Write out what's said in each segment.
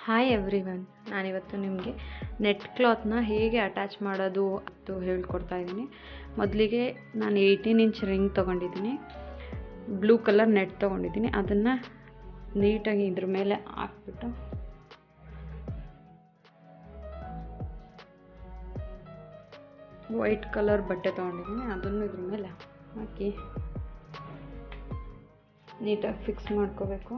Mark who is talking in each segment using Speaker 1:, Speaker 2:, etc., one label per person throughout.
Speaker 1: Hi everyone, ನಾನಿವತ್ತು ನಿಮಗೆ net ಕ್ಲಾತ್ನ ಹೇಗೆ ಅಟ್ಯಾಚ್ ಮಾಡೋದು ಅದು ಹೇಳ್ಕೊಡ್ತಾ ಇದ್ದೀನಿ. ಮೊದಲಿಗೆ ನಾನು 18 ಇಂಚ್ ರಿಂಗ್ ತೊಗೊಂಡಿದ್ದೀನಿ, ಬ್ಲೂ ಕಲರ್ ನೆಟ್ ತೊಗೊಂಡಿದ್ದೀನಿ. ಅದನ್ನು ನೀಟಾಗಿ ಇದ್ರ ಮೇಲೆ ಹಾಕ್ಬಿಟ್ಟು ವೈಟ್ ಕಲರ್ ಬಟ್ಟೆ ತೊಗೊಂಡಿದ್ದೀನಿ, ಅದನ್ನು ಇದ್ರ ಮೇಲೆ ಹಾಕಿ ನೀಟಾಗಿ ಫಿಕ್ಸ್ ಮಾಡ್ಕೋಬೇಕು.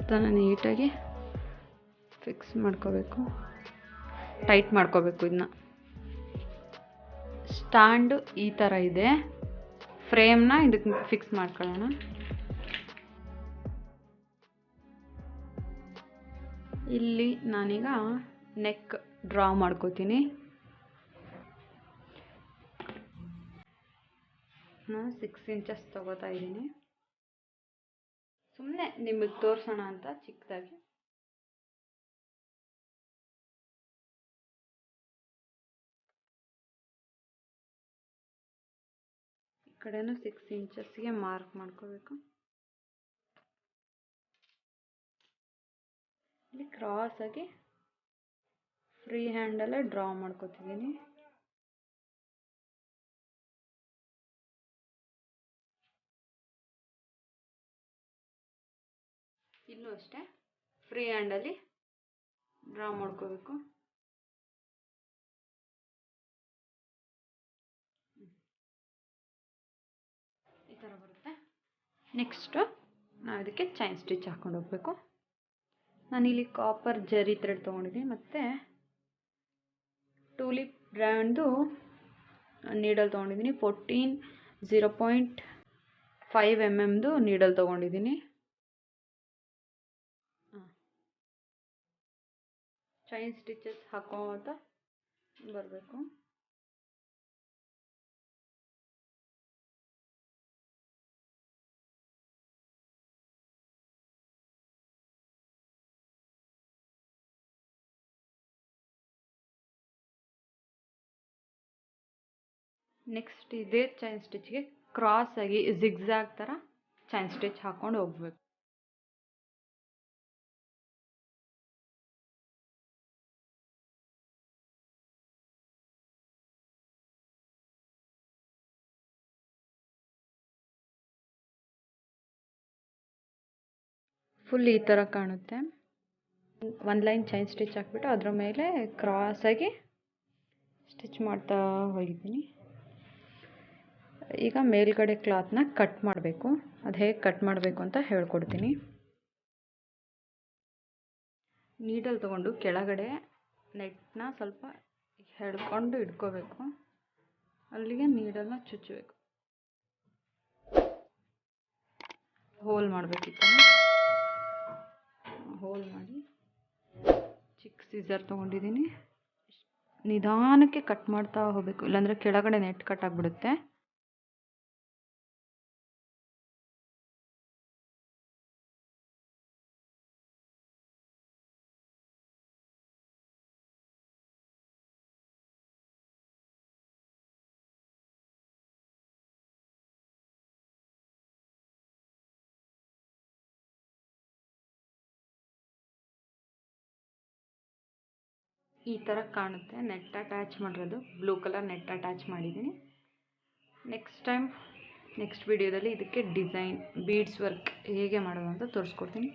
Speaker 1: ಅದನ್ನು ನೀಟಾಗಿ ಫಿಕ್ಸ್ ಮಾಡ್ಕೋಬೇಕು, ಟೈಟ್ ಮಾಡ್ಕೋಬೇಕು. ಇದನ್ನ ಸ್ಟ್ಯಾಂಡು ಈ ಥರ ಇದೆ, ಫ್ರೇಮ್ನ ಇದಕ್ಕೆ ಫಿಕ್ಸ್ ಮಾಡ್ಕೊಳ್ಳೋಣ. ಇಲ್ಲಿ ನಾನೀಗ ನೆಕ್ ಡ್ರಾ ಮಾಡ್ಕೋತೀನಿ. ನಾನು 6 ಇಂಚಸ್ ತಗೋತಾ ಇದ್ದೀನಿ, ಸುಮ್ಮನೆ ನಿಮಗೆ ತೋರಿಸೋಣ ಅಂತ ಚಿಕ್ಕದಾಗಿ. ಈ ಕಡೆನೂ 6 ಇಂಚಸ್ಗೆ ಮಾರ್ಕ್ ಮಾಡ್ಕೋಬೇಕು. ಇಲ್ಲಿ ಕ್ರಾಸ್ ಆಗಿ ಫ್ರೀ ಹ್ಯಾಂಡಲ್ಲೇ ಡ್ರಾ ಮಾಡ್ಕೋತಿದ್ದೀನಿ. ಇಲ್ಲೂ ಅಷ್ಟೇ ಫ್ರೀ ಹ್ಯಾಂಡಲ್ಲಿ ಡ್ರಾ ಮಾಡ್ಕೋಬೇಕು. ಈ ಥರ ಬರುತ್ತೆ. ನೆಕ್ಸ್ಟು ನಾವು ಇದಕ್ಕೆ ಚೈನ್ ಸ್ಟಿಚ್ ಹಾಕ್ಕೊಂಡು ಹೋಗಬೇಕು. ನಾನಿಲ್ಲಿ ಕಾಪರ್ ಜರಿ ಥ್ರೆಡ್ ತೊಗೊಂಡಿದ್ದೀನಿ, ಮತ್ತು ಟೂಲಿಪ್ ಬ್ರ್ಯಾಂಡ್ದು ನೀಡಲ್ ತೊಗೊಂಡಿದ್ದೀನಿ. 0.5 mm ನೀಡಲ್ ತೊಗೊಂಡಿದ್ದೀನಿ. ಚೈನ್ ಸ್ಟಿಚಸ್ ಹಾಕೋತ ಬರಬೇಕು. ನೆಕ್ಸ್ಟ್ ಇದೇ ಚೈನ್ ಸ್ಟಿಚ್ಗೆ ಕ್ರಾಸ್ ಆಗಿ ಜಿಗ್ಜಾಗ್ ಥರ ಚೈನ್ ಸ್ಟಿಚ್ ಹಾಕ್ಕೊಂಡು ಹೋಗ್ಬೇಕು. ಫುಲ್ ಈ ಥರ ಕಾಣುತ್ತೆ. ಒಂದು ಲೈನ್ ಚೈನ್ ಸ್ಟಿಚ್ ಹಾಕ್ಬಿಟ್ಟು ಅದರ ಮೇಲೆ ಕ್ರಾಸಾಗಿ ಸ್ಟಿಚ್ ಮಾಡ್ತಾ ಹೋಗಿದ್ದೀನಿ. ಈಗ ಮೇಲ್ಗಡೆ ಕ್ಲಾತ್ನ ಕಟ್ ಮಾಡಬೇಕು. ಅದು ಹೇಗೆ ಕಟ್ ಮಾಡಬೇಕು ಅಂತ ಹೇಳ್ಕೊಡ್ತೀನಿ. ನೀಡಲ್ ತೊಗೊಂಡು ಕೆಳಗಡೆ ನೆಟ್ನ ಸ್ವಲ್ಪ ಎಳ್ಕೊಂಡು ಇಟ್ಕೋಬೇಕು. ಅಲ್ಲಿಗೆ ನೀಡಲ್ನ ಚುಚ್ಚಬೇಕು, ಹೋಲ್ ಮಾಡಬೇಕಿತ್ತು. ಹೋಲ್ ಮಾಡಿ ಚಿಕ್ಕ ಸೀಸರ್ ತೊಗೊಂಡಿದ್ದೀನಿ. ನಿಧಾನಕ್ಕೆ ಕಟ್ ಮಾಡ್ತಾ ಹೋಗಬೇಕು, ಇಲ್ಲಾಂದರೆ ಕೆಳಗಡೆ ನೆಟ್ ಕಟ್ ಆಗಿಬಿಡುತ್ತೆ. ಈ ಥರ ಕಾಣುತ್ತೆ. ನೆಟ್ ಅಟ್ಯಾಚ್ ಮಾಡಿರೋದು ಬ್ಲೂ ಕಲರ್ ನೆಟ್ ಅಟ್ಯಾಚ್ ಮಾಡಿದ್ದೀನಿ. ನೆಕ್ಸ್ಟ್ ವಿಡಿಯೋದಲ್ಲಿ ಇದಕ್ಕೆ ಡಿಸೈನ್ ಬೀಡ್ಸ್ ವರ್ಕ್ ಹೇಗೆ ಮಾಡೋದು ಅಂತ ತೋರಿಸ್ಕೊಡ್ತೀನಿ.